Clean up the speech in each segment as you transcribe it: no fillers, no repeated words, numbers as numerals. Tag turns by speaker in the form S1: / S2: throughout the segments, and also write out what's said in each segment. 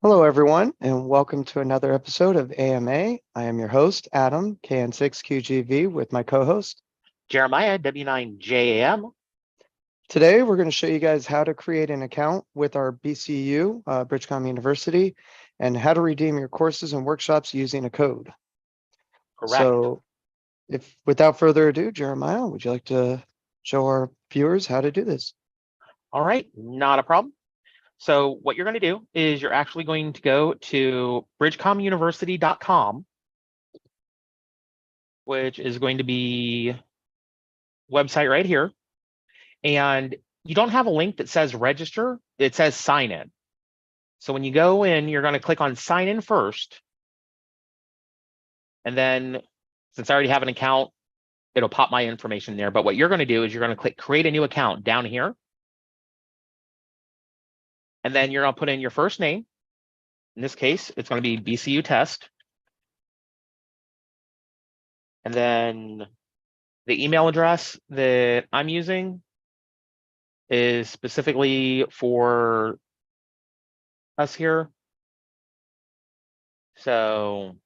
S1: Hello, everyone, and welcome to another episode of AMA. I am your host, Adam, KN6QGV, with my co-host.
S2: Jeremiah, W9JAM.
S1: Today, we're going to show you guys how to create an account with our BCU, BridgeCom University, and how to redeem your courses and workshops using a code.
S2: Correct.
S1: So, without further ado, Jeremiah, would you like to show our viewers how to do this?
S2: All right, not a problem. So what you're going to do is you're actually going to go to bridgecomuniversity.com, which is going to be website right here. And you don't have a link that says register, it says sign in. So when you go in, you're going to click on sign in first. And then since I already have an account, it'll pop my information there. But what you're going to do is you're going to click create a new account down here. And then you're going to put in your first name. In this case, it's going to be BCU test. And then the email address that I'm using is specifically for us here. So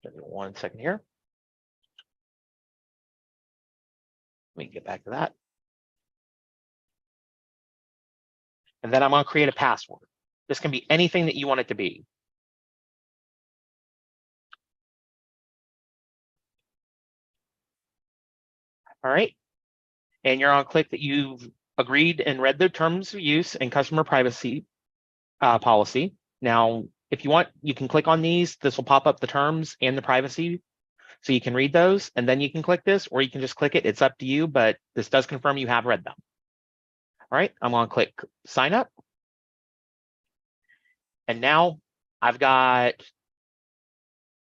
S2: give me 1 second here. Let me get back to that. And then I'm going to create a password. This can be anything that you want it to be. All right. And you're on click that you've agreed and read the terms of use and customer privacy policy. Now, if you want, you can click on these. This will pop up the terms and the privacy. So you can read those and then you can click this, or you can just click it. It's up to you, but this does confirm you have read them. All right, I'm going to click sign up. And now I've got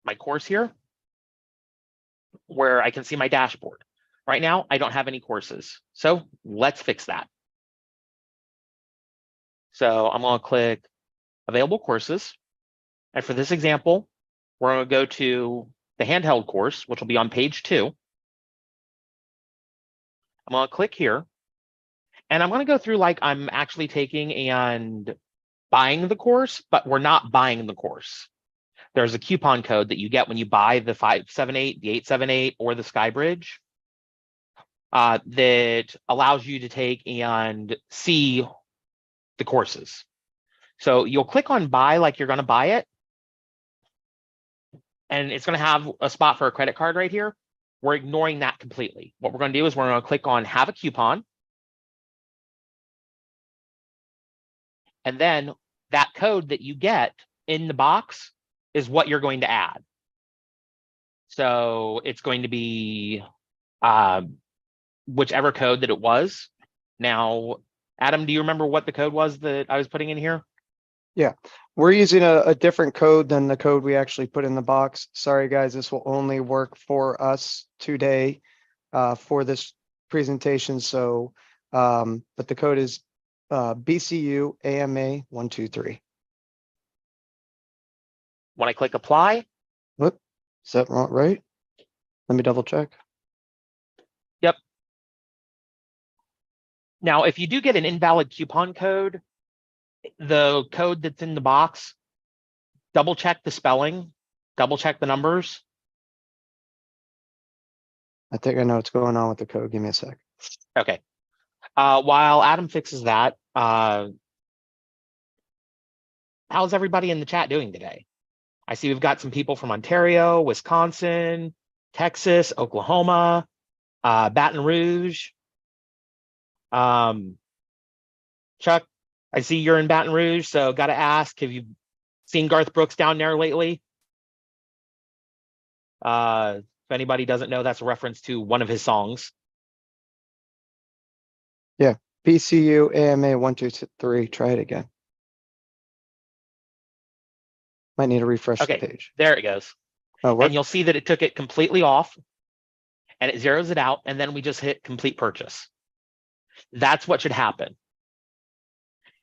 S2: my course here where I can see my dashboard. Right now, I don't have any courses. So let's fix that. So I'm going to click available courses. And for this example, we're going to go to the handheld course, which will be on page 2. I'm going to click here. And I'm going to go through like I'm actually taking and buying the course, but we're not buying the course. There's a coupon code that you get when you buy the 578, the 878, or the Skybridge that allows you to take and see the courses. So you'll click on buy like you're going to buy it. And it's going to have a spot for a credit card right here. We're ignoring that completely. What we're going to do is we're going to click on have a coupon. And then that code that you get in the box is what you're going to add. So it's going to be whichever code that it was. Now, Adam, do you remember what the code was that I was putting in here?
S1: Yeah, we're using a different code than the code we actually put in the box. Sorry, guys, this will only work for us today for this presentation. So, but the code is BCU AMA 123.
S2: When I click apply.
S1: Whoop, is that right? Let me double check.
S2: Yep. Now, if you do get an invalid coupon code, the code that's in the box, double check the spelling, double check the numbers.
S1: I think I know what's going on with the code. Give me a sec.
S2: Okay. While Adam fixes that, how's everybody in the chat doing today? I see we've got some people from Ontario, Wisconsin, Texas, Oklahoma, Baton Rouge. Chuck, I see you're in Baton Rouge, so got to ask, have you seen Garth Brooks down there lately? If anybody doesn't know, that's a reference to one of his songs.
S1: Yeah, BCU AMA 123. Try it again. Might need to refresh the page.
S2: There it goes.
S1: Oh,
S2: and you'll see that it took it completely off and it zeroes it out, and then we just hit complete purchase. That's what should happen.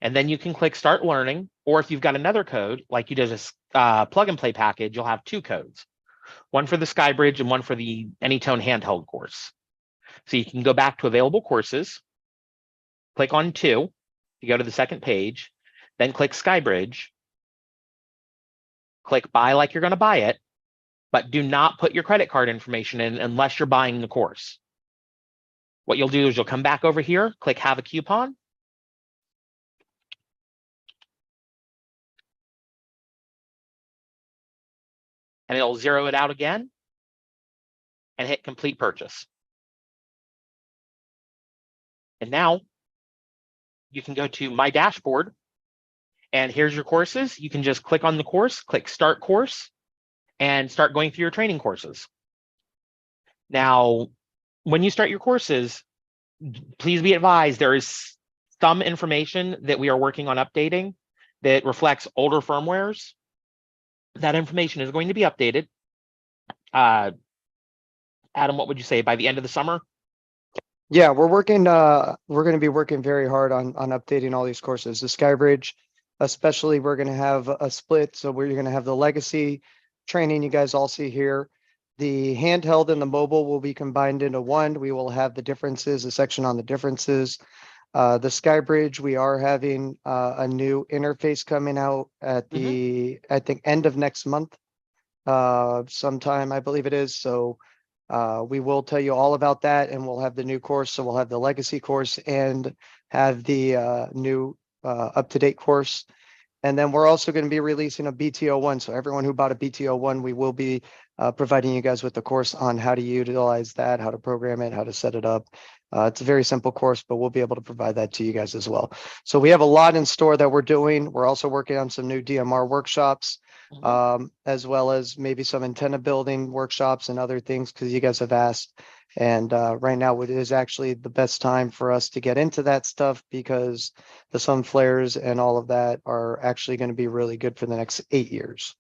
S2: And then you can click start learning, or if you've got another code, like you did a plug and play package, you'll have 2 codes, one for the Skybridge and one for the Anytone handheld course. So you can go back to available courses, click on 2, you go to the second page, then click Skybridge, click buy like you're going to buy it, but do not put your credit card information in unless you're buying the course. What you'll do is you'll come back over here, click have a coupon. And it'll zero it out again and hit complete purchase. And now you can go to my dashboard and here's your courses. You can just click on the course, click start course, and start going through your training courses. Now, when you start your courses, please be advised there is some information that we are working on updating that reflects older firmwares. That information is going to be updated. Adam, what would you say by the end of the summer?
S1: Yeah, we're working, we're going to be working very hard on updating all these courses. The Skybridge, especially, we're going to have a split. So we're going to have the legacy training you guys all see here. The handheld and the mobile will be combined into one. We will have the differences, a section on the differences. The Skybridge, we are having a new interface coming out at the, I think, end of next month, sometime, I believe it is. So we will tell you all about that, and we'll have the new course. So we'll have the legacy course and have the new up-to-date course. And then we're also going to be releasing a BTO1. So everyone who bought a BTO1, we will be providing you guys with the course on how to utilize that, how to program it, how to set it up. It's a very simple course, but we'll be able to provide that to you guys as well. So we have a lot in store that we're doing. We're also working on some new DMR workshops, as well as maybe some antenna building workshops and other things, because you guys have asked. And right now it is actually the best time for us to get into that stuff, because the sun flares and all of that are actually going to be really good for the next 8 years.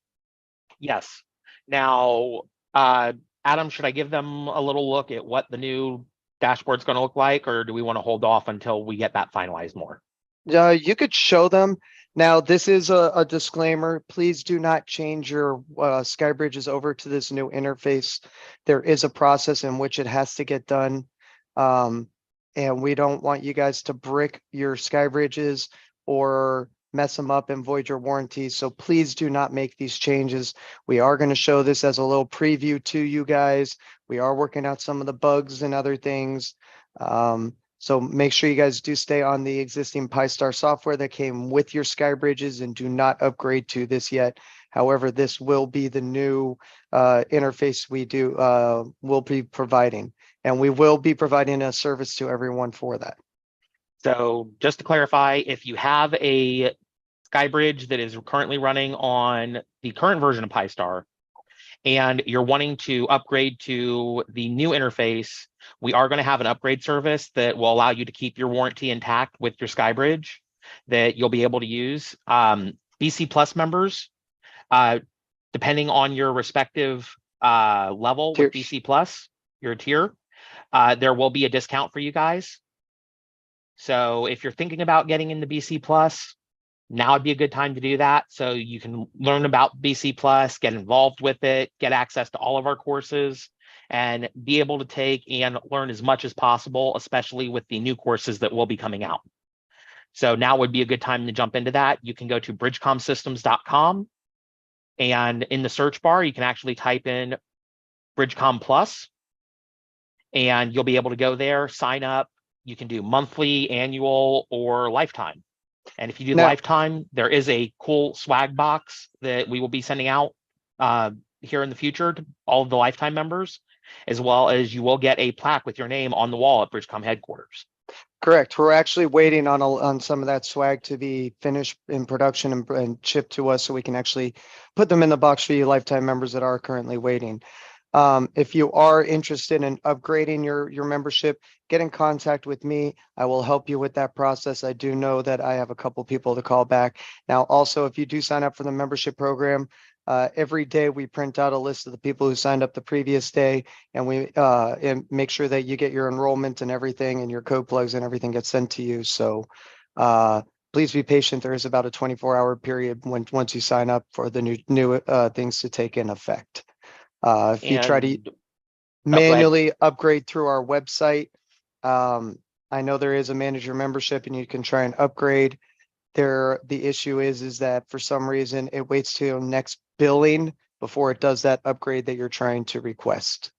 S2: Yes. Now, Adam, should I give them a little look at what the new dashboard's going to look like, or do we want to hold off until we get that finalized more?
S1: You could show them. Now, this is a disclaimer. Please do not change your Skybridges over to this new interface. There is a process in which it has to get done. And we don't want you guys to brick your Skybridges or mess them up and void your warranties. So please do not make these changes. We are going to show this as a little preview to you guys. We are working out some of the bugs and other things. So make sure you guys do stay on the existing Pi-Star software that came with your Skybridges and do not upgrade to this yet. However, this will be the new interface we'll be providing, and we will be providing a service to everyone for that.
S2: So just to clarify, if you have a Skybridge that is currently running on the current version of Pi-Star, and you're wanting to upgrade to the new interface, we are going to have an upgrade service that will allow you to keep your warranty intact with your Skybridge that you'll be able to use. BC Plus members, depending on your respective level with BC Plus, your tier, there will be a discount for you guys. So if you're thinking about getting into BC Plus, now would be a good time to do that. So you can learn about BC Plus, get involved with it, get access to all of our courses, and be able to take and learn as much as possible, especially with the new courses that will be coming out. So now would be a good time to jump into that. You can go to bridgecomsystems.com, and in the search bar, you can actually type in BridgeCom Plus, and you'll be able to go there, sign up. You can do monthly, annual, or lifetime. And if you do lifetime, there is a cool swag box that we will be sending out here in the future to all of the lifetime members, as well as you will get a plaque with your name on the wall at BridgeCom headquarters.
S1: Correct. We're actually waiting on some of that swag to be finished in production and shipped to us, so we can actually put them in the box for you lifetime members that are currently waiting. If you are interested in upgrading your membership, get in contact with me. I will help you with that process. I do know that I have a couple people to call back. Now, also, if you do sign up for the membership program, every day we print out a list of the people who signed up the previous day, and we and make sure that you get your enrollment and everything, and your code plugs and everything gets sent to you. So please be patient. There is about a 24-hour period once you sign up for the new things to take in effect. If you try to manually upgrade through our website, I know there is a manager membership and you can try and upgrade there. The issue is that for some reason it waits till next billing before it does that upgrade that you're trying to request.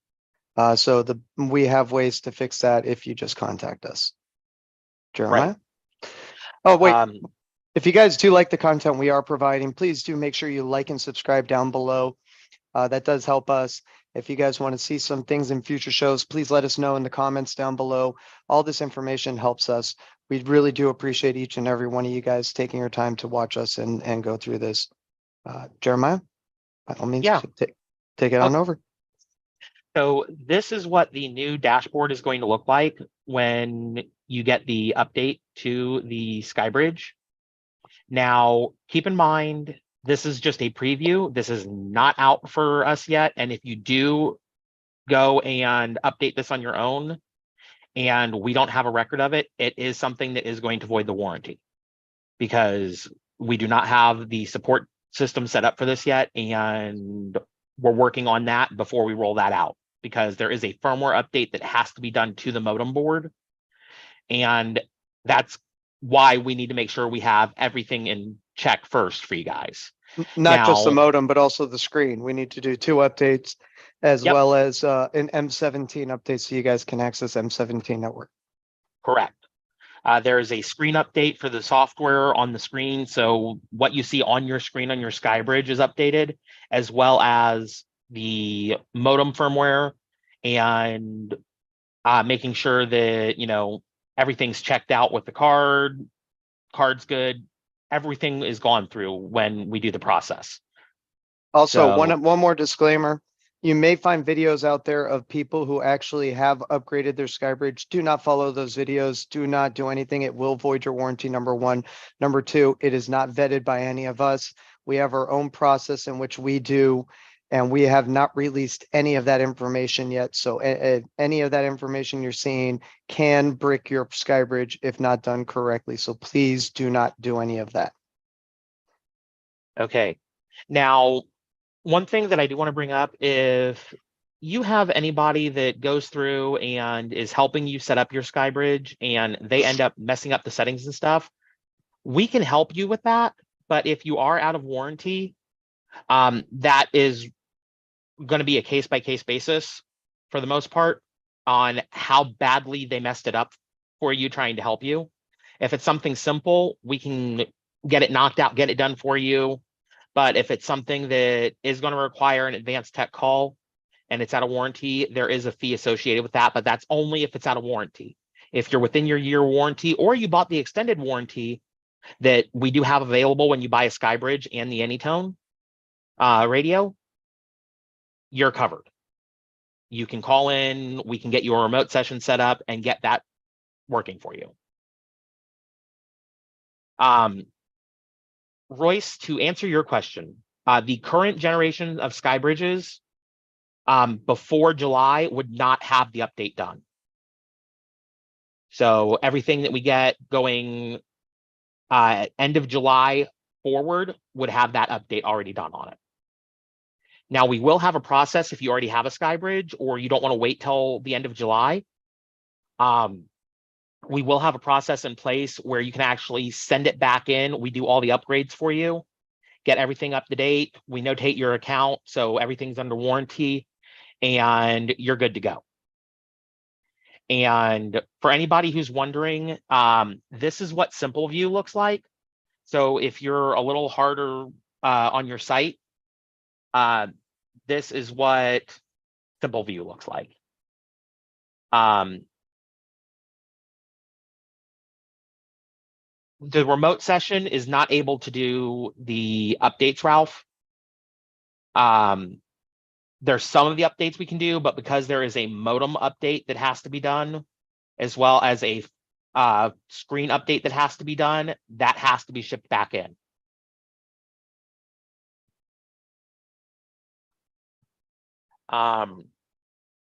S1: So we have ways to fix that if you just contact us. Jeremiah? Oh, wait. If you guys do like the content we are providing, please do make sure you like and subscribe down below. That does help us. If you guys want to see some things in future shows, please let us know in the comments down below. All this information helps us. We really do appreciate each and every one of you guys taking your time to watch us and go through this. Jeremiah, by all means,
S2: Yeah.
S1: take it on over.
S2: So this is what the new dashboard is going to look like when you get the update to the SkyBridge. Now, keep in mind, this is just a preview. This is not out for us yet. And if you do go and update this on your own and we don't have a record of it, it is something that is going to void the warranty because we do not have the support system set up for this yet. And we're working on that before we roll that out because there is a firmware update that has to be done to the modem board. And that's why we need to make sure we have everything in check first for you guys.
S1: Not just the modem, but also the screen. We need to do 2 updates as well as an M17 update so you guys can access M17 network.
S2: Correct. There is a screen update for the software on the screen. So what you see on your screen on your SkyBridge is updated, as well as the modem firmware and making sure that, you know, everything's checked out with the card's good. Everything is gone through when we do the process.
S1: Also, one more disclaimer. You may find videos out there of people who actually have upgraded their SkyBridge. Do not follow those videos. Do not do anything. It will void your warranty, number one. Number two, it is not vetted by any of us. We have our own process in which we do, and we have not released any of that information yet. So any of that information you're seeing can brick your SkyBridge if not done correctly. So please do not do any of that.
S2: Okay. Now, one thing that I do want to bring up, if you have anybody that goes through and is helping you set up your SkyBridge and they end up messing up the settings and stuff, we can help you with that. But if you are out of warranty, that is going to be a case-by-case basis for the most part on how badly they messed it up for you trying to help you. If it's something simple, we can get it knocked out, get it done for you. But if it's something that is going to require an advanced tech call and it's out of warranty, there is a fee associated with that, but that's only if it's out of warranty. If you're within your year warranty or you bought the extended warranty that we do have available when you buy a SkyBridge and the Anytone radio, you're covered. You can call in, we can get your remote session set up and get that working for you. Royce, to answer your question, the current generation of SkyBridges before July would not have the update done. So everything that we get going end of July forward would have that update already done on it. Now, we will have a process if you already have a SkyBridge or you don't want to wait till the end of July. We will have a process in place where you can actually send it back in. We do all the upgrades for you, get everything up to date. We notate your account, so everything's under warranty, and you're good to go. And for anybody who's wondering, this is what Simple View looks like. So if you're a little harder on your site, this is what Simple View looks like. The remote session is not able to do the updates, Ralph. There's some of the updates we can do, but because there is a modem update that has to be done, as well as a screen update that has to be done, that has to be shipped back in.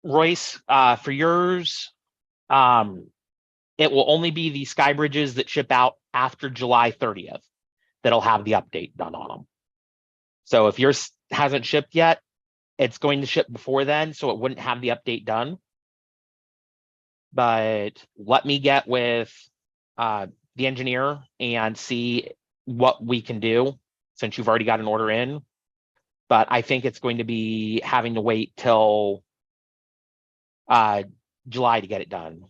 S2: Royce, for yours, it will only be the SkyBridges that ship out after July 30th that'll have the update done on them. So if yours hasn't shipped yet, it's going to ship before then, so it wouldn't have the update done. But let me get with the engineer and see what we can do since you've already got an order in. but I think it's going to be having to wait till July to get it done.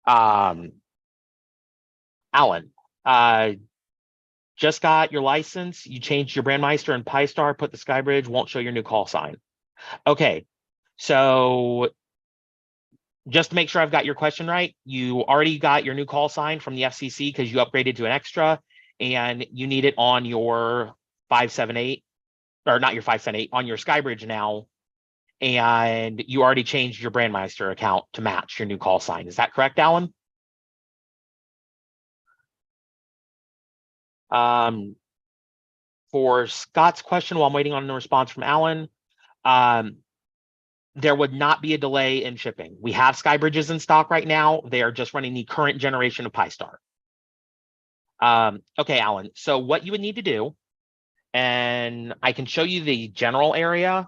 S2: Alan, just got your license. You changed your Brandmeister and Pi-Star, put the Skybridge, won't show your new call sign. Okay, so just to make sure I've got your question right, you already got your new call sign from the FCC because you upgraded to an extra, and you need it on your 578, or not your 578, on your Skybridge now, and you already changed your Brandmeister account to match your new call sign. Is that correct, Alan? For Scott's question, while I'm waiting on the response from Alan, there would not be a delay in shipping. We have Skybridges in stock right now. They are just running the current generation of Pi-Star. Okay, Alan, so what you would need to do, and I can show you the general area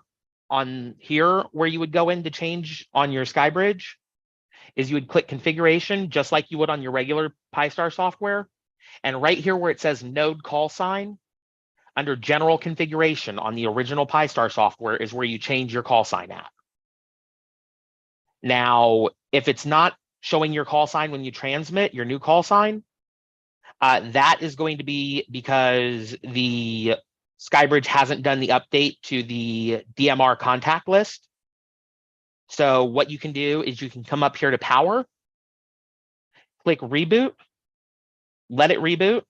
S2: on here where you would go in to change on your Skybridge, is you would click configuration just like you would on your regular Pi-Star software. And right here where it says node call sign, under general configuration on the original Pi-Star software is where you change your call sign at. Now, if it's not showing your call sign when you transmit your new call sign, that is going to be because the Skybridge hasn't done the update to the DMR contact list. So what you can do is you can come up here to power, click reboot, let it reboot.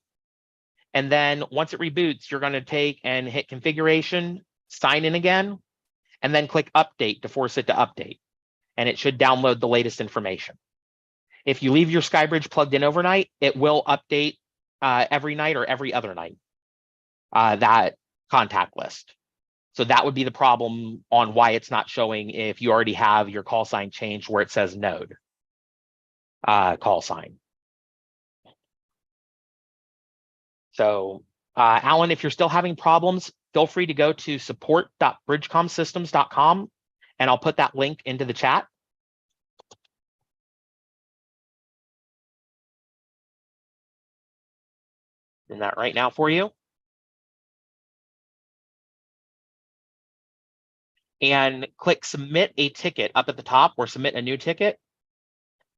S2: And then once it reboots, you're going to take and hit configuration, sign in again, and then click update to force it to update. And it should download the latest information. If you leave your Skybridge plugged in overnight, it will update every night or every other night, that contact list. So that would be the problem on why it's not showing if you already have your call sign changed where it says node call sign. So Alan, if you're still having problems, feel free to go to support.bridgecomsystems.com, and I'll put that link into the chat. Doing that right now for you. And click submit a ticket up at the top, or submit a new ticket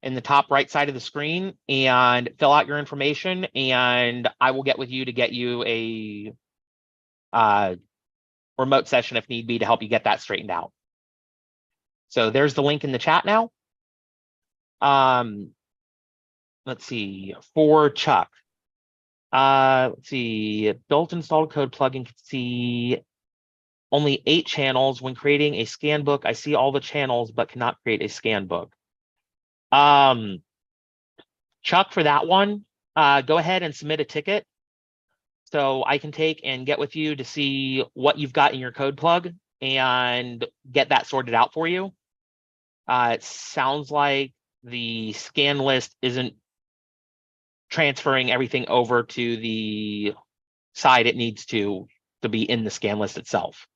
S2: in the top right side of the screen, and fill out your information, and I will get with you to get you a remote session if need be to help you get that straightened out. So there's the link in the chat now. Let's see, for Chuck. Let's see, built installed code plugin can see only 8 channels. When creating a scan book, I see all the channels, but cannot create a scan book. Chuck, for that one, go ahead and submit a ticket so I can take and get with you to see what you've got in your code plug and get that sorted out for you. It sounds like the scan list isn't transferring everything over to the side it needs to be in the scan list itself.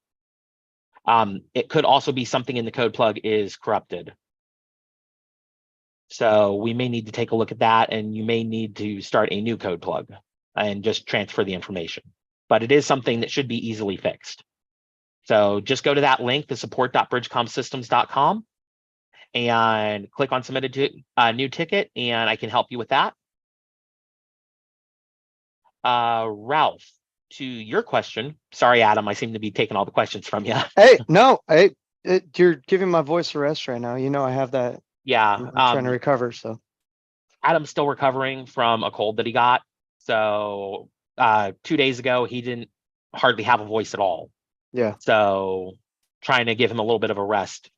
S2: It could also be something in the code plug is corrupted. So we may need to take a look at that, and you may need to start a new code plug and just transfer the information. But it is something that should be easily fixed. So just go to that link, the support.bridgecomsystems.com, and click on submit a new ticket, and I can help you with that. Ralph, to your question, sorry, Adam, I seem to be taking all the questions from you.
S1: Hey, no, you're giving my voice a rest right now. You know, I have that.
S2: Yeah,
S1: I'm trying to recover. So
S2: Adam's still recovering from a cold that he got. So 2 days ago, he didn't hardly have a voice at all.
S1: yeah.
S2: So trying to give him a little bit of a rest.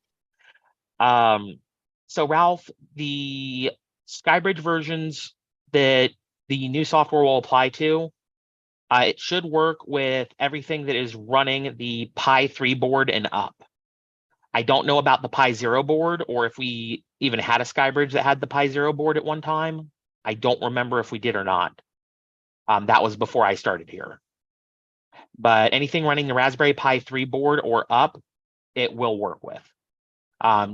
S2: So Ralph, the Skybridge versions that the new software will apply to, it should work with everything that is running the Pi 3 board and up. I don't know about the Pi 0 board, or if we even had a Skybridge that had the Pi 0 board at one time. I don't remember if we did or not. That was before I started here. But anything running the Raspberry Pi 3 board or up, it will work with.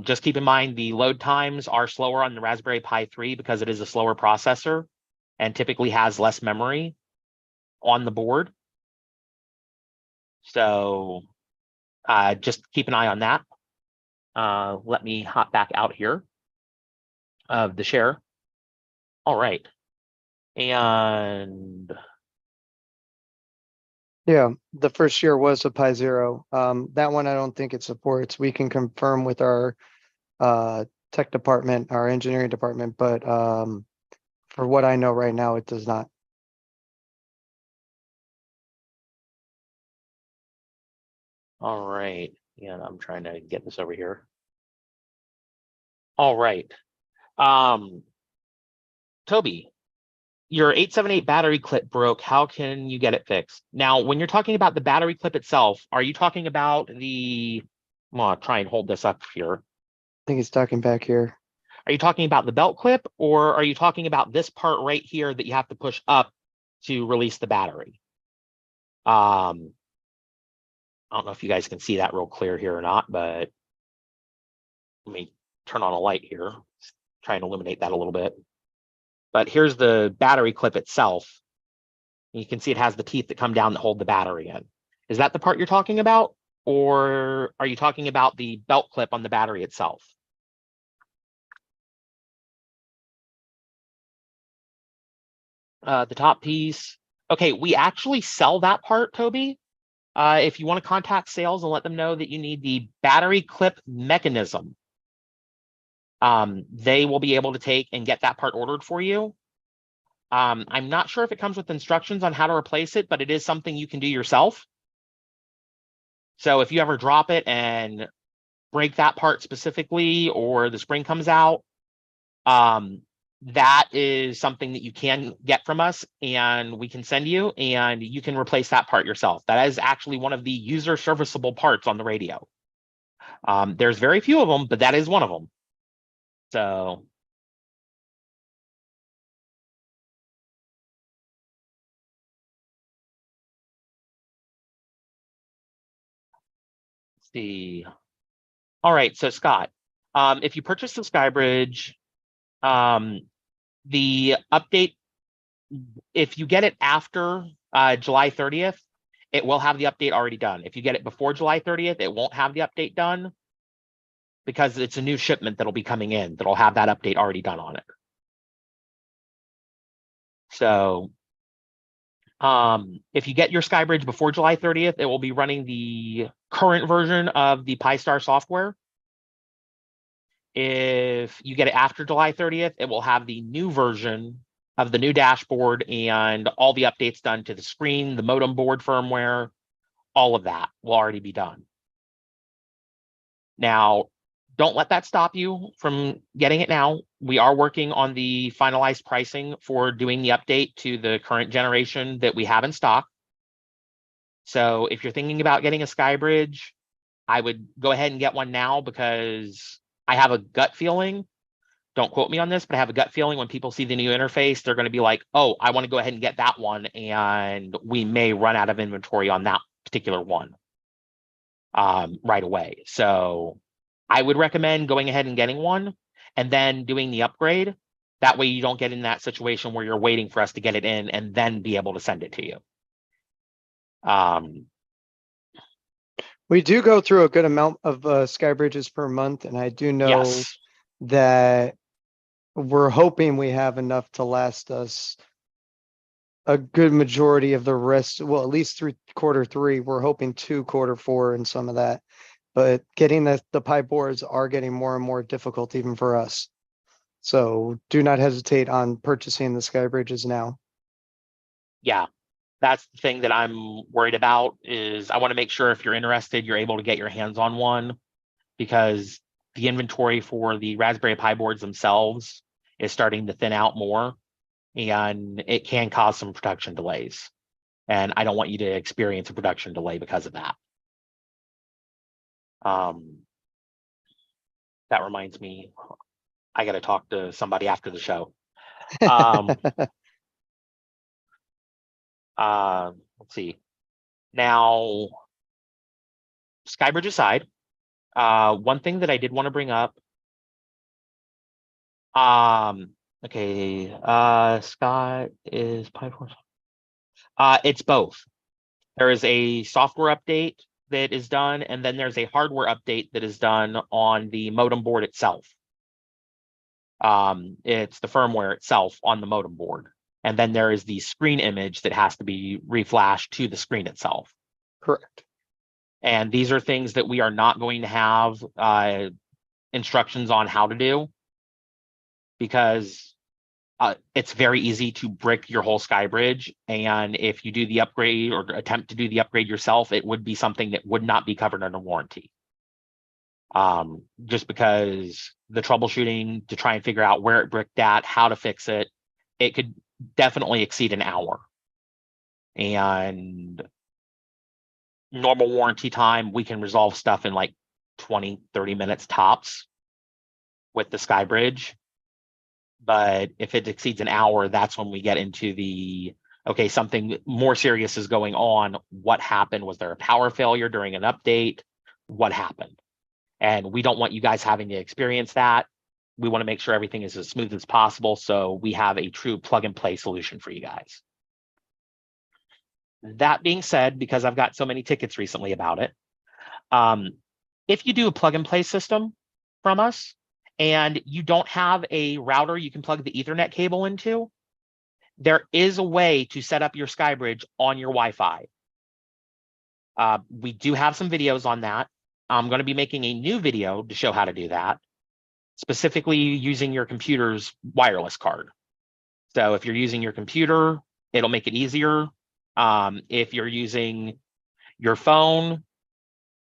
S2: Just keep in mind the load times are slower on the Raspberry Pi 3 because it is a slower processor and typically has less memory on the board. So just keep an eye on that. Let me hop back out here of the share. All right. And
S1: Yeah, the first year was a Pi Zero. That one I don't think it supports. We can confirm with our tech department, our engineering department, but for what I know right now, it does not.
S2: all right. Yeah, I'm trying to get this over here. All right. Toby, your 878 battery clip broke. How can you get it fixed? Now, when you're talking about the battery clip itself, are you talking about well, I'll try and hold this up here.
S1: I think it's talking back here.
S2: Are you talking about the belt clip, or are you talking about this part right here that you have to push up to release the battery? I don't know if you guys can see that real clear here or not, but let me turn on a light here. Try and illuminate that a little bit. But here's the battery clip itself. You can see it has the teeth that come down that hold the battery in. Is that the part you're talking about? Or are you talking about the belt clip on the battery itself? The top piece. Okay, we actually sell that part, Toby. If you want to contact sales and let them know that you need the battery clip mechanism, they will be able to take and get that part ordered for you. I'm not sure if it comes with instructions on how to replace it, but it is something you can do yourself. So if you ever drop it and break that part specifically, or the spring comes out, that is something that you can get from us and we can send you, and you can replace that part yourself. That is actually one of the user serviceable parts on the radio. There's very few of them, but that is one of them. So let's see. All right, so Scott, if you purchase the Skybridge, the update, if you get it after July 30th, it will have the update already done. If you get it before July 30th, it won't have the update done because it's a new shipment that'll be coming in that'll have that update already done on it. So if you get your Skybridge before July 30th, it will be running the current version of the Pi-Star software. If you get it after July 30th, it will have the new version of the new dashboard and all the updates done to the screen, the modem board firmware, all of that will already be done. Now, don't let that stop you from getting it now. We are working on the finalized pricing for doing the update to the current generation that we have in stock. So if you're thinking about getting a Skybridge, I would go ahead and get one now, because I have a gut feeling, don't quote me on this, but I have a gut feeling when people see the new interface, they're going to be like, oh, I want to go ahead and get that one. And we may run out of inventory on that particular one right away. So I would recommend going ahead and getting one and then doing the upgrade. That way you don't get in that situation where you're waiting for us to get it in and then be able to send it to you.
S1: We do go through a good amount of Skybridges per month, and I do know
S2: Yes.
S1: that we're hoping we have enough to last us a good majority of the rest. Well, at least through Q3. We're hoping to Q4 and some of that, but getting the pipe boards are getting more and more difficult even for us. So do not hesitate on purchasing the Skybridges now.
S2: Yeah. That's the thing that I'm worried about, is I want to make sure if you're interested, you're able to get your hands on one, because the inventory for the Raspberry Pi boards themselves is starting to thin out more, and it can cause some production delays. And I don't want you to experience a production delay because of that. That reminds me, I got to talk to somebody after the show. Let's see. Now, Skybridge aside, one thing that I did want to bring up. Okay, Scott is Pi 4. It's both. There is a software update that is done, and then there's a hardware update that is done on the modem board itself. It's the firmware itself on the modem board. And then there is the screen image that has to be reflashed to the screen itself.
S1: Correct.
S2: And these are things that we are not going to have instructions on how to do, because it's very easy to brick your whole SkyBridge. And if you do the upgrade or attempt to do the upgrade yourself, it would be something that would not be covered under warranty. Just because the troubleshooting to try and figure out where it bricked at, how to fix it, it could definitely exceed an hour. And normal warranty time, we can resolve stuff in like 20, 30 minutes tops with the SkyBridge. But if it exceeds an hour, that's when we get into the, okay, something more serious is going on. What happened? Was there a power failure during an update? What happened? And we don't want you guys having to experience that. We want to make sure everything is as smooth as possible, so we have a true plug and play solution for you guys. That being said, because I've got so many tickets recently about it, if you do a plug and play system from us and you don't have a router you can plug the Ethernet cable into, there is a way to set up your SkyBridge on your Wi-Fi. We do have some videos on that. I'm going to be making a new video to show how to do that, specifically using your computer's wireless card. So if you're using your computer, it'll make it easier. If you're using your phone,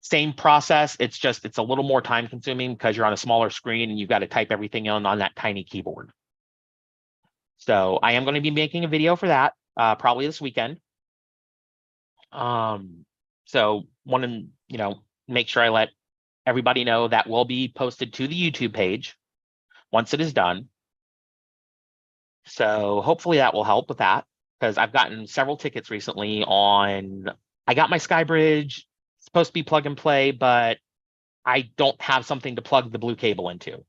S2: same process. It's a little more time consuming because you're on a smaller screen and you've got to type everything on that tiny keyboard. So I am going to be making a video for that probably this weekend. So want to, make sure I let everybody know that will be posted to the YouTube page once it is done. So hopefully that will help with that, because I've gotten several tickets recently on, I got my SkyBridge, supposed to be plug and play, but I don't have something to plug the blue cable into.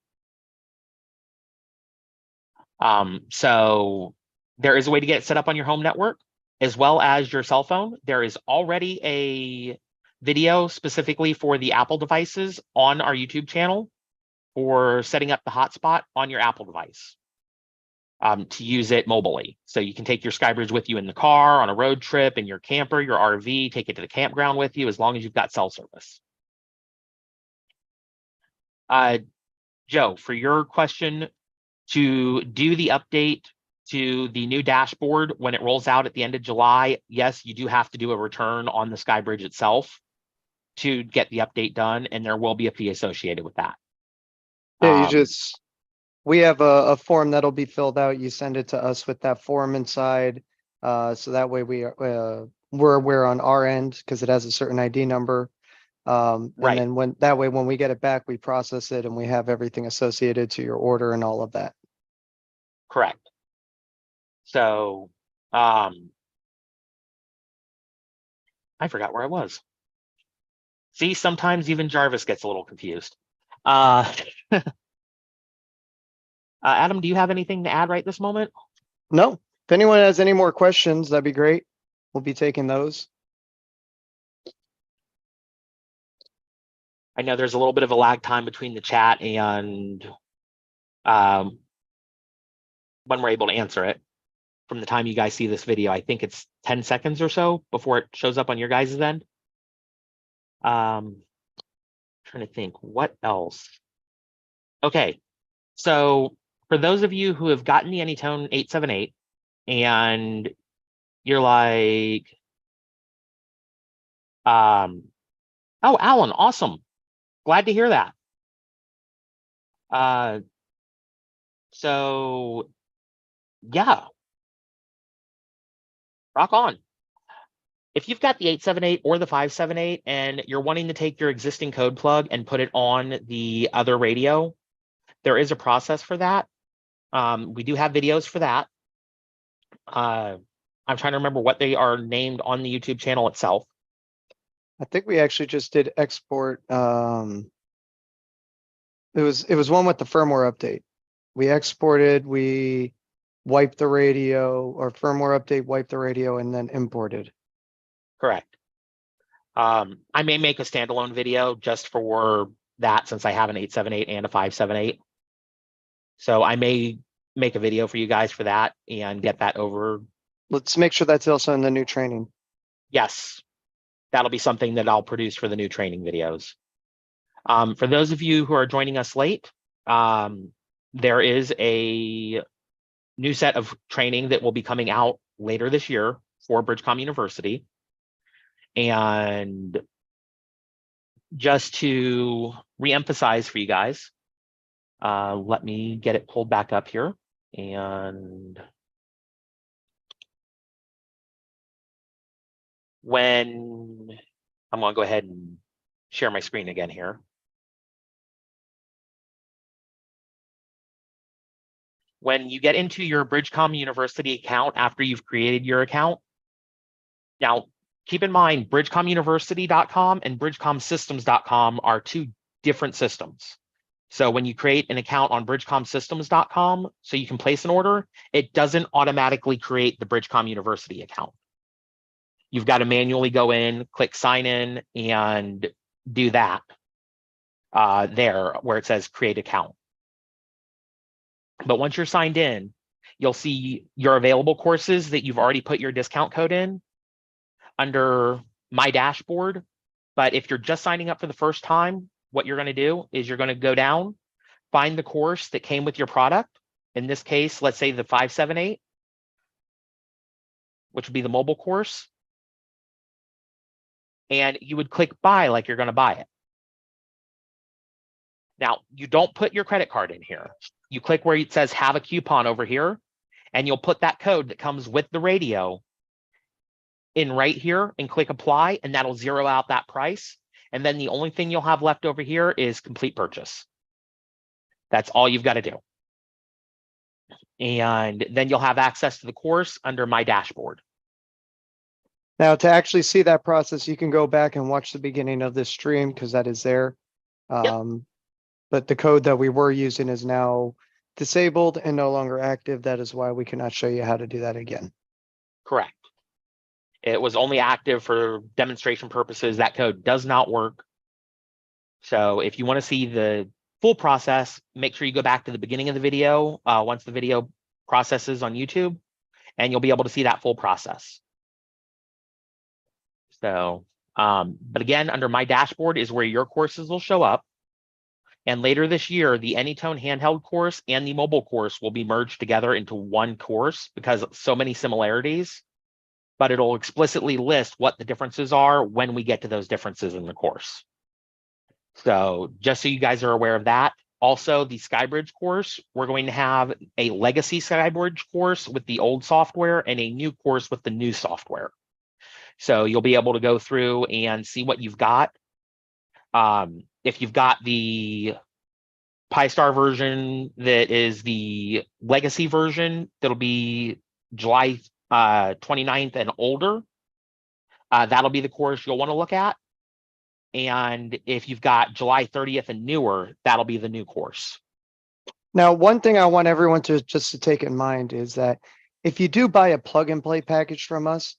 S2: So there is a way to get it set up on your home network as well as your cell phone. There is already a video specifically for the Apple devices on our YouTube channel for setting up the hotspot on your Apple device to use it mobilely. So you can take your SkyBridge with you in the car, on a road trip, in your camper, your RV, take it to the campground with you, as long as you've got cell service. Joe, for your question, to do the update to the new dashboard when it rolls out at the end of July, yes, you do have to do a return on the SkyBridge itself to get the update done, and there will be a fee associated with that.
S1: Yeah, we have a form that'll be filled out. You send it to us with that form inside. So that way we're aware on our end, because it has a certain ID number.
S2: Right.
S1: And then when we get it back, we process it and we have everything associated to your order and all of that.
S2: Correct. So I forgot where I was. See, sometimes even Jarvis gets a little confused. Adam, do you have anything to add right this moment?
S1: No. If anyone has any more questions, that'd be great. We'll be taking those.
S2: I know there's a little bit of a lag time between the chat and when we're able to answer it. From the time you guys see this video, I think it's 10 seconds or so before it shows up on your guys' end. Trying to think what else. Okay, so for those of you who have gotten the Anytone 878 and you're like, oh, Alan, awesome. Glad to hear that. So yeah, rock on. If you've got the 878 or the 578 and you're wanting to take your existing code plug and put it on the other radio, there is a process for that. We do have videos for that. I'm trying to remember what they are named on the YouTube channel itself.
S1: I think we actually just did export. It was one with the firmware update. We exported, we wiped the radio, or firmware update, wiped the radio, and then imported.
S2: Correct. I may make a standalone video just for that since I have an 878 and a 578. So I may make a video for you guys for that and get that over.
S1: Let's make sure that's also in the new training.
S2: Yes, that'll be something that I'll produce for the new training videos. For those of you who are joining us late, there is a new set of training that will be coming out later this year for BridgeCom University. And just to reemphasize for you guys, let me get it pulled back up here. And when I'm going to go ahead and share my screen again here. When you get into your BridgeCom University account after you've created your account, now keep in mind bridgecomuniversity.com and bridgecomsystems.com are two different systems. So when you create an account on bridgecomsystems.com so you can place an order, it doesn't automatically create the BridgeCom University account. You've got to manually go in, click sign in, and do that there where it says create account. But once you're signed in, you'll see your available courses that you've already put your discount code in under my dashboard. But if you're just signing up for the first time, what you're going to do is you're going to go down, find the course that came with your product. In this case, let's say the 578, which would be the mobile course. And you would click buy like you're going to buy it. Now, you don't put your credit card in here. You click where it says have a coupon over here, and you'll put that code that comes with the radio in right here and click apply, and that'll zero out that price. And then the only thing you'll have left over here is complete purchase. That's all you've got to do. And then you'll have access to the course under my dashboard.
S1: Now, to actually see that process, you can go back and watch the beginning of this stream because that is there. But the code that we were using is now disabled and no longer active. That is why we cannot show you how to do that again.
S2: Correct. It was only active for demonstration purposes. That code does not work. So if you want to see the full process, make sure you go back to the beginning of the video once the video processes on YouTube, and you'll be able to see that full process. So, but again, under my dashboard is where your courses will show up. And later this year, the Anytone handheld course and the mobile course will be merged together into one course because so many similarities, but it'll explicitly list what the differences are when we get to those differences in the course. So just so you guys are aware of that. Also, the SkyBridge course, we're going to have a legacy SkyBridge course with the old software and a new course with the new software. So you'll be able to go through and see what you've got. If you've got the Pi-Star version that is the legacy version, that'll be July 29th and older, that'll be the course you'll want to look at. And if you've got July 30th and newer, that'll be the new course.
S1: Now, one thing I want everyone to just take in mind is that if you do buy a plug and play package from us,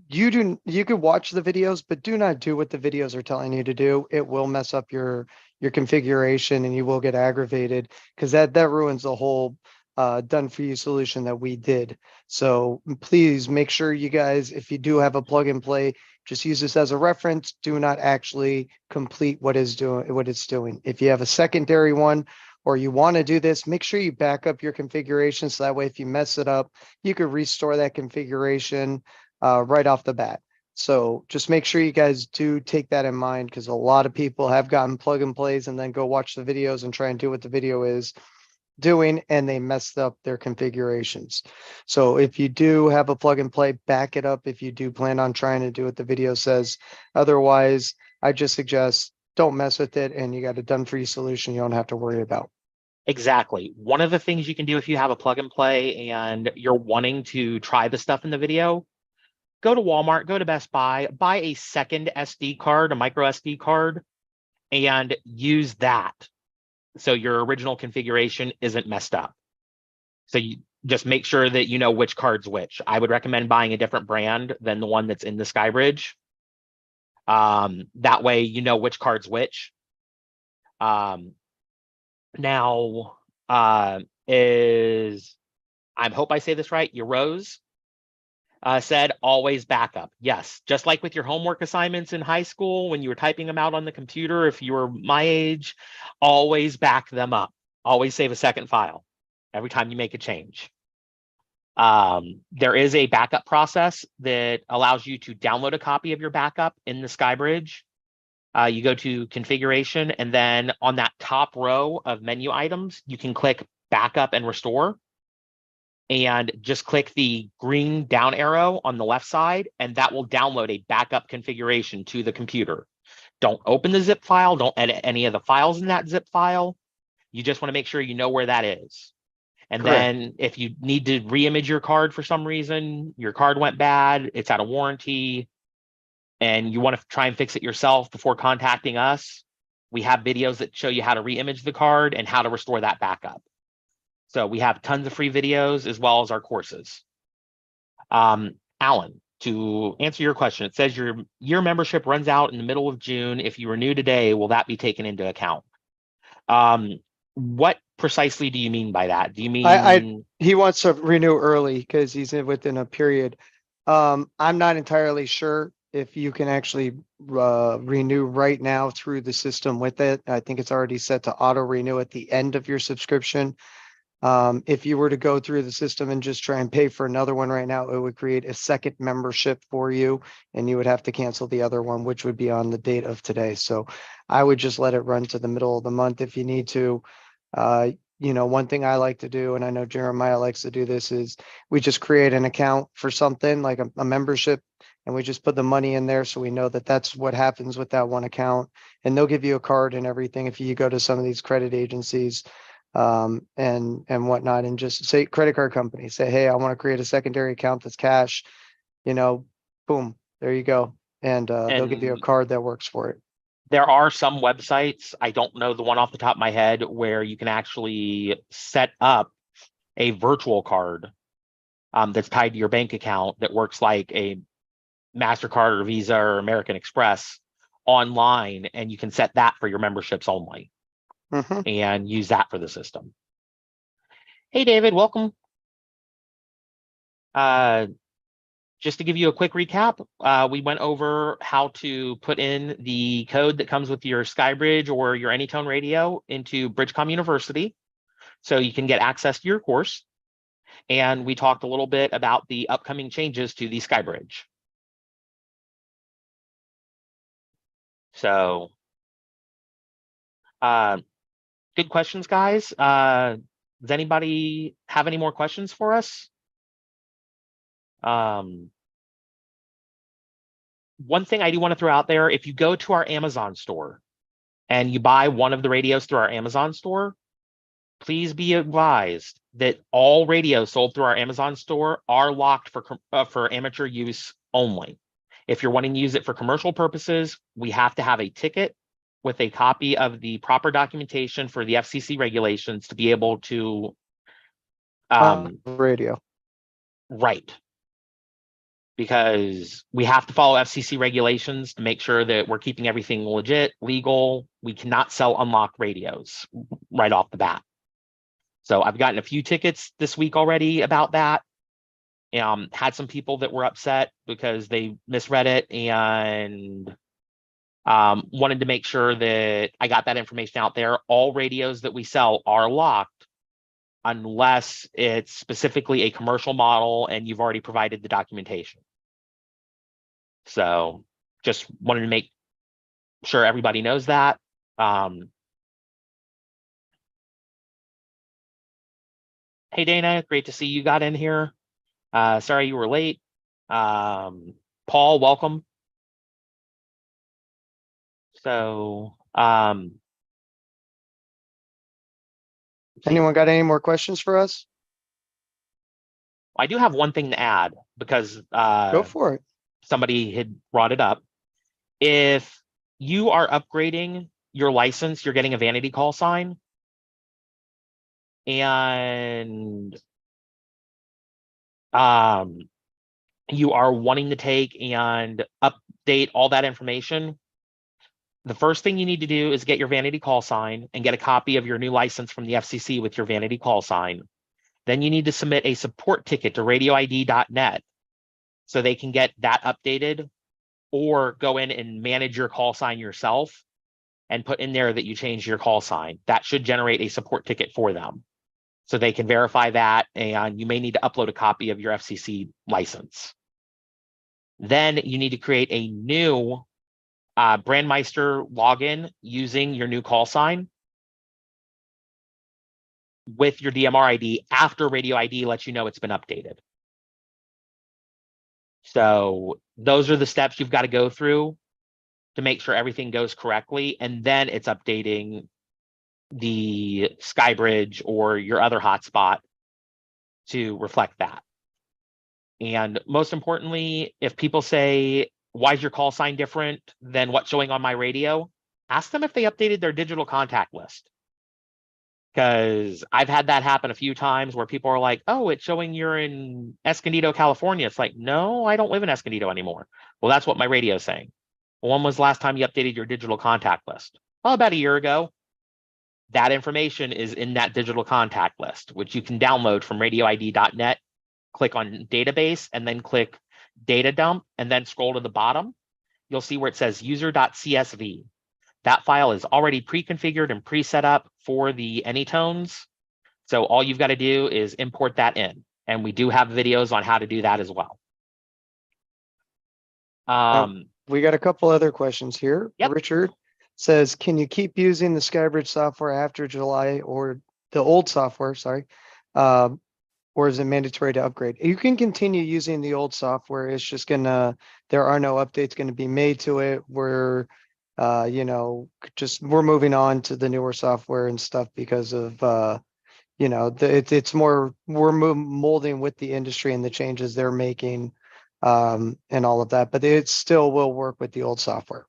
S1: you could watch the videos, but do not do what the videos are telling you to do. It will mess up your configuration and you will get aggravated because that ruins the whole done for you solution that we did. So please make sure you guys, if you do have a plug and play, just use this as a reference. Do not actually complete what it's doing. If you have a secondary one or you want to do this, make sure you back up your configuration so that way if you mess it up, you could restore that configuration right off the bat. So just make sure you guys do take that in mind because a lot of people have gotten plug and plays and then go watch the videos and try and do what the video is doing and they messed up their configurations. So if you do have a plug and play, back it up if you do plan on trying to do what the video says. Otherwise, I just suggest don't mess with it and you got a done for you solution you don't have to worry about.
S2: Exactly. One of the things you can do if you have a plug and play and you're wanting to try the stuff in the video, go to Walmart, go to Best Buy, buy a second SD card, a micro SD card, and use that. So your original configuration isn't messed up. So just make sure that you know which card's which. I would recommend buying a different brand than the one that's in the SkyBridge. That way you know which card's which. Now, is, I hope I say this right, your Rose said always backup. Yes, just like with your homework assignments in high school when you were typing them out on the computer, if you were my age, always back them up. Always save a second file every time you make a change. There is a backup process that allows you to download a copy of your backup in the SkyBridge. You go to configuration, and then on that top row of menu items, you can click backup and restore. And just click the green down arrow on the left side, and that will download a backup configuration to the computer. Don't open the zip file. Don't edit any of the files in that zip file. You just want to make sure you know where that is. And
S1: Correct.
S2: then if you need to re-image your card for some reason, your card went bad, it's out of warranty, and you want to try and fix it yourself before contacting us, we have videos that show you how to re-image the card and how to restore that backup. So we have tons of free videos as well as our courses. Alan, to answer your question, it says your membership runs out in the middle of June. If you renew today, will that be taken into account? What precisely do you mean by that? Do you mean
S1: He wants to renew early because he's within a period. I'm not entirely sure if you can actually renew right now through the system with it. I think it's already set to auto renew at the end of your subscription. If you were to go through the system and just try and pay for another one right now, it would create a second membership for you, and you would have to cancel the other one, which would be on the date of today. So I would just let it run to the middle of the month if you need to. One thing I like to do, and I know Jeremiah likes to do this, is we just create an account for something like a membership, and we just put the money in there so we know that that's what happens with that one account. And they'll give you a card and everything if you go to some of these credit agencies and whatnot, and just say credit card company, say, hey, I want to create a secondary account that's cash, boom, there you go. And they'll give you a card that works for it.
S2: There are some websites, I don't know the one off the top of my head, where you can actually set up a virtual card that's tied to your bank account that works like a MasterCard or Visa or American Express online, and you can set that for your memberships only and use that for the system. Hey, David, welcome. Just to give you a quick recap, we went over how to put in the code that comes with your SkyBridge or your Anytone radio into BridgeCom University, so you can get access to your course. And we talked a little bit about the upcoming changes to the SkyBridge. So, good questions, guys. Does anybody have any more questions for us? One thing I do want to throw out there, if you go to our Amazon store and you buy one of the radios through our Amazon store, please be advised that all radios sold through our Amazon store are locked for amateur use only. If you're wanting to use it for commercial purposes, we have to have a ticket with a copy of the proper documentation for the FCC regulations to be able to
S1: radio.
S2: Right. Because we have to follow FCC regulations to make sure that we're keeping everything legit, legal. We cannot sell unlocked radios right off the bat. So I've gotten a few tickets this week already about that. Had some people that were upset because they misread it and wanted to make sure that I got that information out there. All radios that we sell are locked unless it's specifically a commercial model and you've already provided the documentation. So just wanted to make sure everybody knows that. Hey, Dana, great to see you got in here. Sorry you were late. Paul, welcome. So,
S1: anyone got any more questions for us?
S2: I do have one thing to add because
S1: go for it.
S2: Somebody had brought it up. If you are upgrading your license, you're getting a vanity call sign. And you are wanting to take and update all that information, the first thing you need to do is get your vanity call sign and get a copy of your new license from the FCC with your vanity call sign. Then you need to submit a support ticket to radioid.net so they can get that updated, or go in and manage your call sign yourself and put in there that you changed your call sign. That should generate a support ticket for them so they can verify that, and you may need to upload a copy of your FCC license. Then you need to create a new Brandmeister login using your new call sign with your DMR ID after Radio ID lets you know it's been updated. So those are the steps you've got to go through to make sure everything goes correctly, and then it's updating the SkyBridge or your other hotspot to reflect that. And most importantly, if people say, why is your call sign different than what's showing on my radio? Ask them if they updated their digital contact list. Because I've had that happen a few times where people are like, oh, it's showing you're in Escondido, California. It's like, no, I don't live in Escondido anymore. Well, that's what my radio is saying. Well, when was the last time you updated your digital contact list? Oh, about a year ago. That information is in that digital contact list, which you can download from radioid.net. Click on database and then click data dump and then scroll to the bottom. You'll see where it says user.csv. That file is already pre-configured and pre-set up for the Anytones. So all you've got to do is import that in. And we do have videos on how to do that as well.
S1: We got a couple other questions here.
S2: Yep.
S1: Richard says, can you keep using the SkyBridge software after July, or the old software, sorry, or is it mandatory to upgrade? You can continue using the old software. It's just there are no updates going to be made to it. We're moving on to the newer software and stuff because of, it's more, we're molding with the industry and the changes they're making, and all of that, but it still will work with the old software.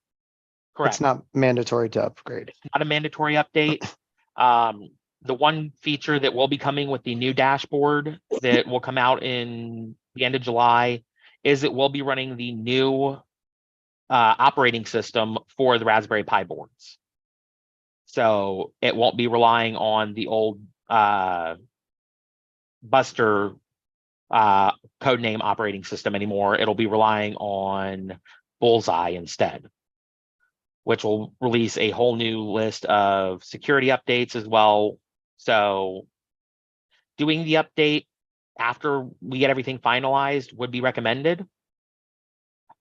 S2: Correct.
S1: It's not mandatory to upgrade.
S2: It's not a mandatory update. The one feature that will be coming with the new dashboard that will come out in the end of July is it will be running the new operating system for the Raspberry Pi boards. So it won't be relying on the old Buster codename operating system anymore. It'll be relying on Bullseye instead, which will release a whole new list of security updates as well. So doing the update after we get everything finalized would be recommended.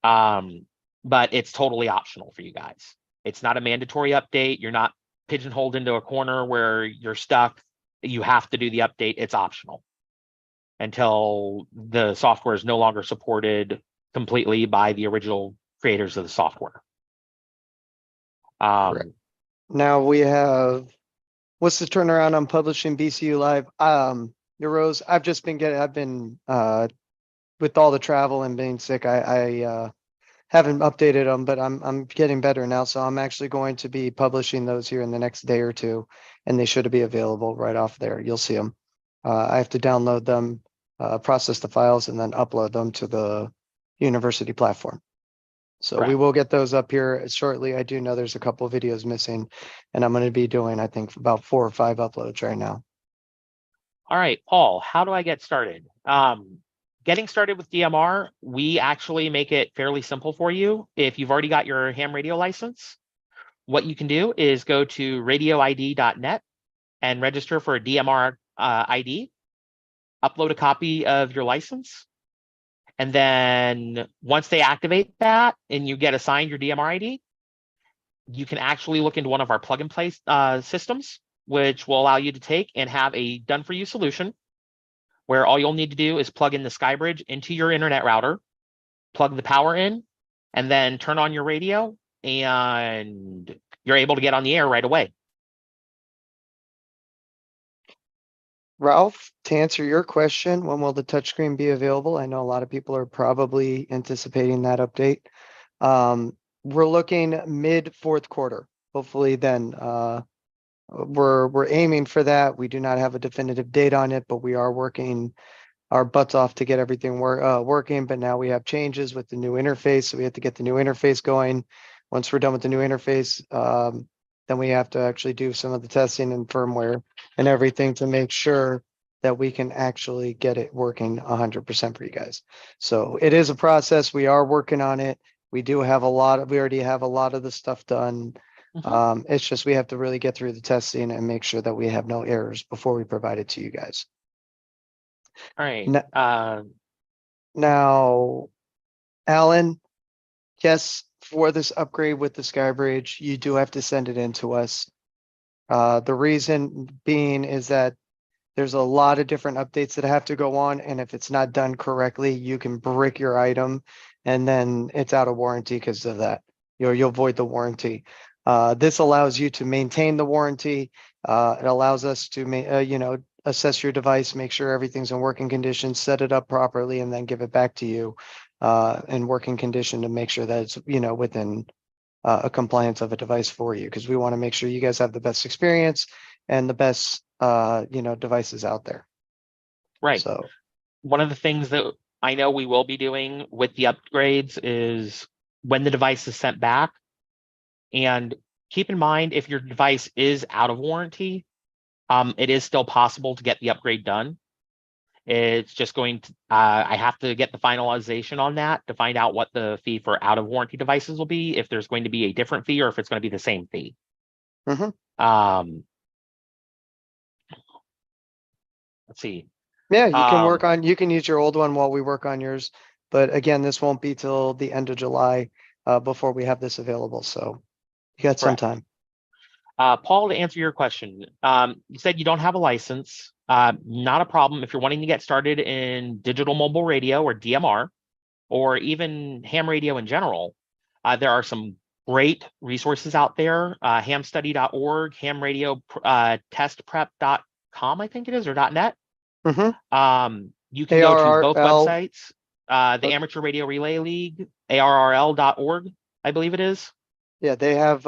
S2: But it's totally optional for you guys. It's not a mandatory update. You're not pigeonholed into a corner where you're stuck. You have to do the update. It's optional until the software is no longer supported completely by the original creators of the software.
S1: Now we have, what's the turnaround on publishing BCU Live? Rose, I've been with all the travel and being sick, I haven't updated them, but I'm getting better now. So I'm actually going to be publishing those here in the next day or two, and they should be available right off there. You'll see them. I have to download them, process the files, and then upload them to the university platform. So
S2: Correct.
S1: We will get those up here shortly. I do know there's a couple of videos missing, and I'm going to be doing, I think, about 4 or 5 uploads right now.
S2: All right, Paul, how do I get started? Getting started with DMR, we actually make it fairly simple for you. If you've already got your ham radio license, what you can do is go to radioid.net and register for a DMR ID, upload a copy of your license, and then once they activate that and you get assigned your DMR ID, you can actually look into one of our plug and play systems, which will allow you to take and have a done for you solution where all you'll need to do is plug in the SkyBridge into your internet router, plug the power in, and then turn on your radio, and you're able to get on the air right away.
S1: Ralph, to answer your question, when will the touchscreen be available? I know a lot of people are probably anticipating that update. We're looking mid 4th quarter. Hopefully then, we're aiming for that. We do not have a definitive date on it, but we are working our butts off to get everything working, but now we have changes with the new interface, so we have to get the new interface going. Once we're done with the new interface, then we have to actually do some of the testing and firmware and everything to make sure that we can actually get it working 100% for you guys. So it is a process. We are working on it. We already have a lot of the stuff done. It's just we have to really get through the testing and make sure that we have no errors before we provide it to you guys.
S2: All right.
S1: Now, Alan, yes, for this upgrade with the Sky Bridge, you do have to send it in to us. The reason being is that there's a lot of different updates that have to go on, and if it's not done correctly, you can brick your item, and then it's out of warranty because of that. You'll void the warranty. This allows you to maintain the warranty. It allows us to, assess your device, make sure everything's in working condition, set it up properly, and then give it back to you in working condition to make sure that it's, within a compliance of a device for you, because we want to make sure you guys have the best experience and the best, devices out there.
S2: Right.
S1: So
S2: one of the things that I know we will be doing with the upgrades is when the device is sent back, and keep in mind, if your device is out of warranty, it is still possible to get the upgrade done. It's just going to, I have to get the finalization on that to find out what the fee for out of warranty devices will be, if there's going to be a different fee or if it's going to be the same fee. Let's see.
S1: Yeah, you can use your old one while we work on yours. But again, this won't be till the end of July before we have this available. So you got some time.
S2: Paul, to answer your question, you said you don't have a license. Not a problem. If you're wanting to get started in digital mobile radio or DMR, or even ham radio in general, there are some great resources out there. Hamstudy.org, hamradiotestprep.com, I think it is, or .net. You can go to both websites. The Amateur Radio Relay League, ARRL.org, I believe it is.
S1: Yeah, they have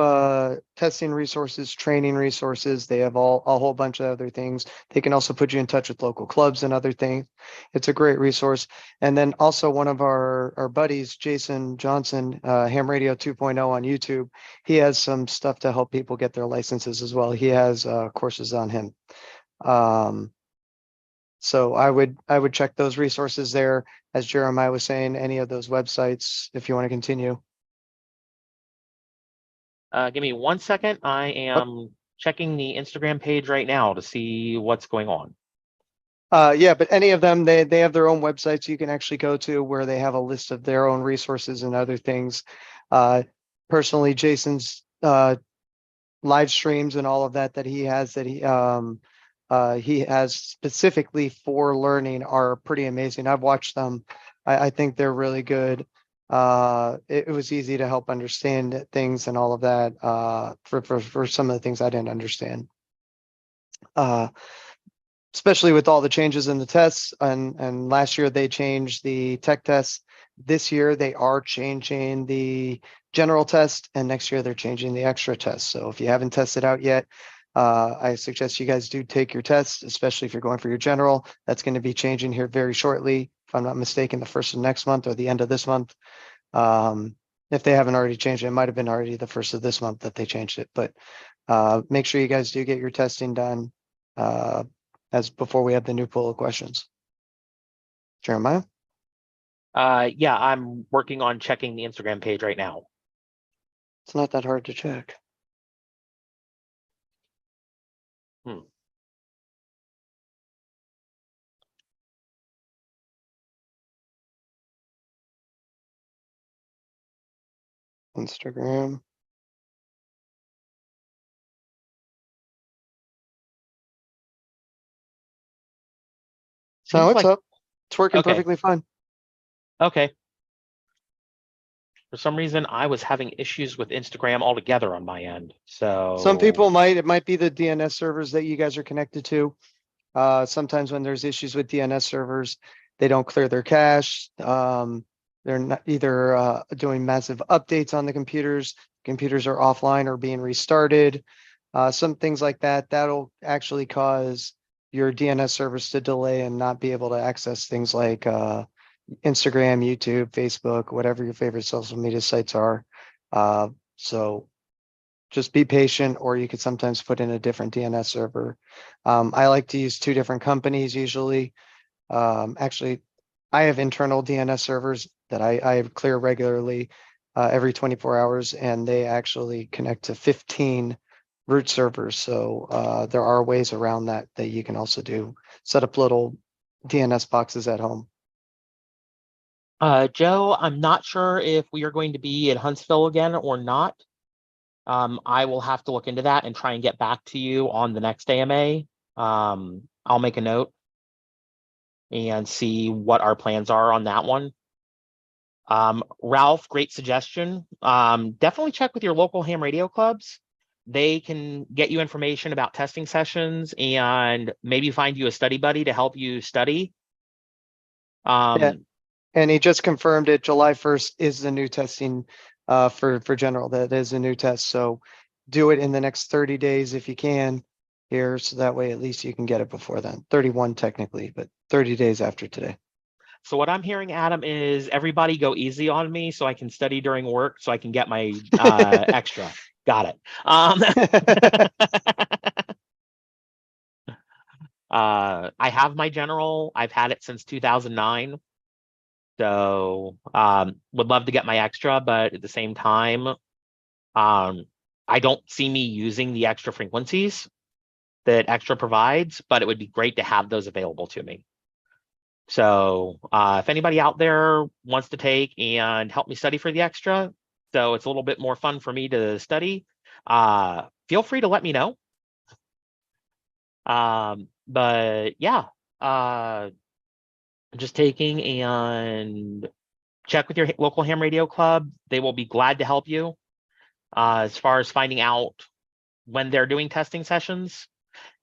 S1: testing resources, training resources. They have a whole bunch of other things. They can also put you in touch with local clubs and other things. It's a great resource. And then also one of our buddies, Jason Johnson, Ham Radio 2.0 on YouTube, he has some stuff to help people get their licenses as well. He has courses on him. So I would check those resources there. As Jeremiah was saying, any of those websites, if you want to continue.
S2: Give me 1 second. I am checking the Instagram page right now to see what's going on.
S1: Yeah, but any of them, they have their own websites you can actually go to where they have a list of their own resources and other things. Personally, Jason's live streams and all of that he has he has specifically for learning are pretty amazing. I've watched them. I think they're really good. It was easy to help understand things and all of that for some of the things I didn't understand. Especially with all the changes in the tests, and last year they changed the tech tests. This year they are changing the general test, and next year they're changing the extra test. So if you haven't tested out yet, I suggest you guys do take your tests, especially if you're going for your general. That's going to be changing here very shortly. If I'm not mistaken, the first of next month or the end of this month. If they haven't already changed it, it might have been already the first of this month that they changed it. But make sure you guys do get your testing done as before we have the new pool of questions. Jeremiah?
S2: Yeah, I'm working on checking the Instagram page right now.
S1: It's not that hard to check. Instagram. No, it's up. It's working perfectly fine.
S2: Okay. For some reason, I was having issues with Instagram altogether on my end. So
S1: some people it might be the DNS servers that you guys are connected to. Sometimes when there's issues with DNS servers, they don't clear their cache. They're not either doing massive updates on the computers. Computers are offline or being restarted. Some things like that, that'll actually cause your DNS servers to delay and not be able to access things like Instagram, YouTube, Facebook, whatever your favorite social media sites are. So just be patient, or you could sometimes put in a different DNS server. I like to use 2 different companies usually. Actually, I have internal DNS servers that I clear regularly every 24 hours, and they actually connect to 15 root servers. So there are ways around that you can also do. Set up little DNS boxes at home.
S2: Joe, I'm not sure if we are going to be in Huntsville again or not. I will have to look into that and try and get back to you on the next AMA. I'll make a note and see what our plans are on that one. Ralph, great suggestion. Definitely check with your local ham radio clubs. They can get you information about testing sessions and maybe find you a study buddy to help you study.
S1: Yeah. And he just confirmed it. July 1st is the new testing for general. That is a new test. So do it in the next 30 days if you can here. So that way, at least you can get it before then. 31 technically, but 30 days after today.
S2: So what I'm hearing, Adam, is everybody go easy on me so I can study during work so I can get my extra. Got it. I have my general. I've had it since 2009. So would love to get my extra, but at the same time, I don't see me using the extra frequencies that extra provides, but it would be great to have those available to me. So if anybody out there wants to take and help me study for the extra, so it's a little bit more fun for me to study, feel free to let me know. But yeah, just taking and check with your local ham radio club. They will be glad to help you as far as finding out when they're doing testing sessions.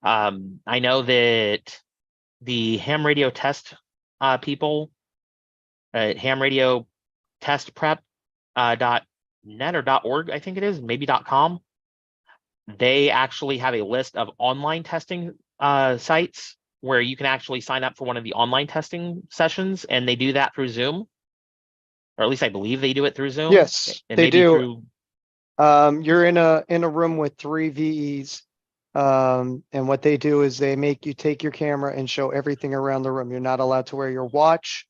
S2: I know that the ham radio test people at ham radio test prep .net or .org, I think it is, maybe .com. They actually have a list of online testing sites where you can actually sign up for one of the online testing sessions, and they do that through Zoom, or at least I believe they do it through Zoom.
S1: Yes,
S2: and
S1: they
S2: maybe
S1: do.
S2: through.
S1: You're in a room with 3 VEs. And what they do is they make you take your camera and show everything around the room. You're not allowed to wear your watch.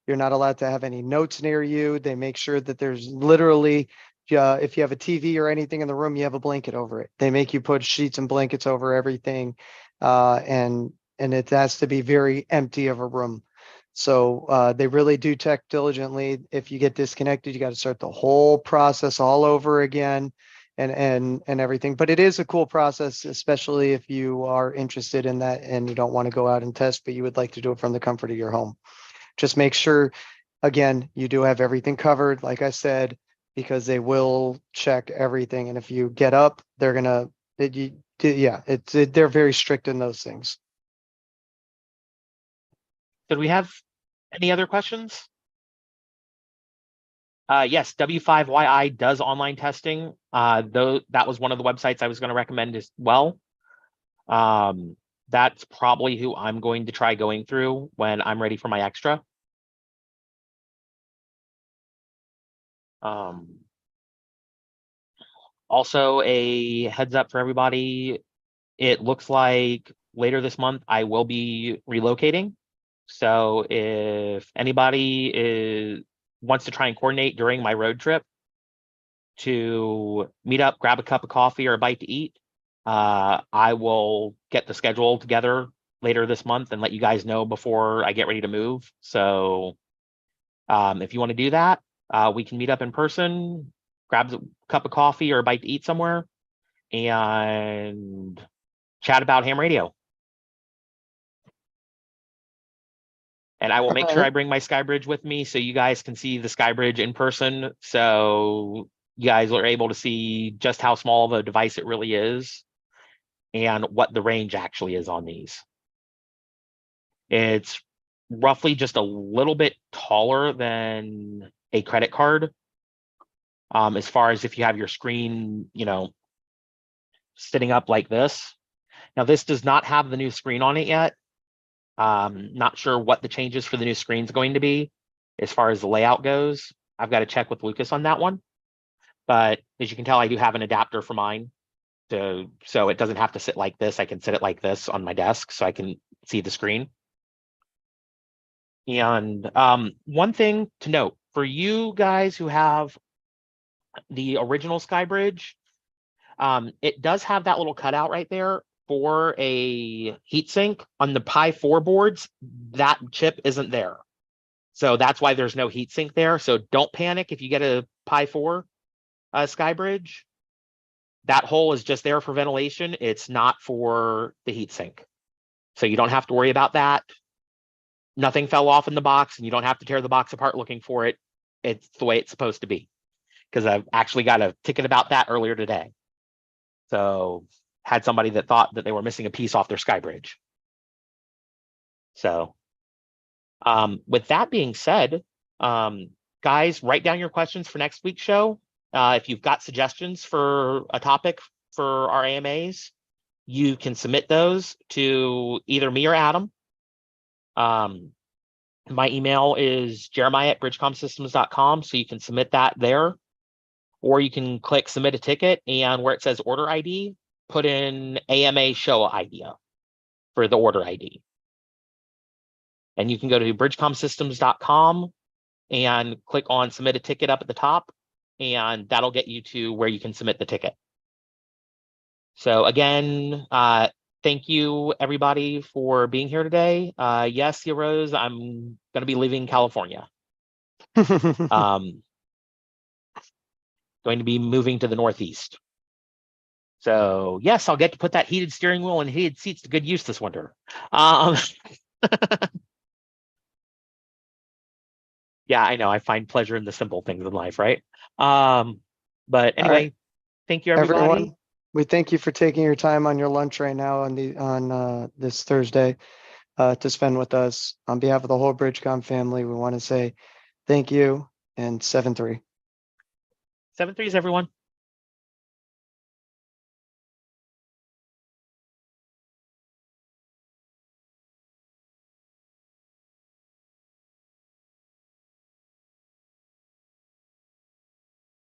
S1: You're not allowed to have any notes near you. They make sure that there's literally, if you have a TV or anything in the room, you have a blanket over it. They make you put sheets and blankets over everything. And it has to be very empty of a room. So they really do check diligently. If you get disconnected, you got to start the whole process all over again. And everything, but it is a cool process, especially if you are interested in that and you don't want to go out and test, but you would like to do it from the comfort of your home. Just make sure, again, you do have everything covered, like I said, because they will check everything. And if you get up, they're gonna, they're very strict in those things.
S2: Did we have any other questions? Yes, W5YI does online testing. Though that was one of the websites I was going to recommend as well. That's probably who I'm going to try going through when I'm ready for my extra. Also, a heads up for everybody. It looks like later this month I will be relocating. So if anybody wants to try and coordinate during my road trip to meet up, grab a cup of coffee or a bite to eat, I will get the schedule together later this month and let you guys know before I get ready to move. So if you want to do that, we can meet up in person, grab a cup of coffee or a bite to eat somewhere, and chat about ham radio. And I will make sure I bring my Skybridge with me so you guys can see the Skybridge in person. So you guys are able to see just how small of a device it really is and what the range actually is on these. It's roughly just a little bit taller than a credit card. As far as if you have your screen, sitting up like this. Now, this does not have the new screen on it yet. Not sure what the changes for the new screen is going to be as far as the layout goes. I've got to check with Lucas on that one. But as you can tell, I do have an adapter for mine. So it doesn't have to sit like this. I can sit it like this on my desk so I can see the screen. And one thing to note for you guys who have the original SkyBridge, it does have that little cutout right there for a heatsink. On the Pi 4 boards, that chip isn't there. So that's why there's no heatsink there. So don't panic if you get a Pi 4 SkyBridge. That hole is just there for ventilation. It's not for the heatsink. So you don't have to worry about that. Nothing fell off in the box, and you don't have to tear the box apart looking for it. It's the way it's supposed to be. Because I've actually got a ticket about that earlier today. So had somebody that thought that they were missing a piece off their SkyBridge. So with that being said, guys, write down your questions for next week's show. If you've got suggestions for a topic for our AMAs, you can submit those to either me or Adam. My email is jeremiah@bridgecomsystems.com, so you can submit that there. Or you can click submit a ticket, and where it says order ID, put in AMA show idea for the order ID. And you can go to bridgecomsystems.com and click on submit a ticket up at the top, and that'll get you to where you can submit the ticket. So again, thank you everybody for being here today. Yes, Rose, I'm going to be leaving California. Going to be moving to the Northeast. So yes, I'll get to put that heated steering wheel and heated seats to good use this winter. Yeah, I know. I find pleasure in the simple things in life, right? But anyway,
S1: right.
S2: Thank you, everybody.
S1: Everyone, we thank you for taking your time on your lunch right now on this Thursday to spend with us. On behalf of the whole BridgeCom family, we want to say thank you and 7-3.
S2: 7-3s, everyone.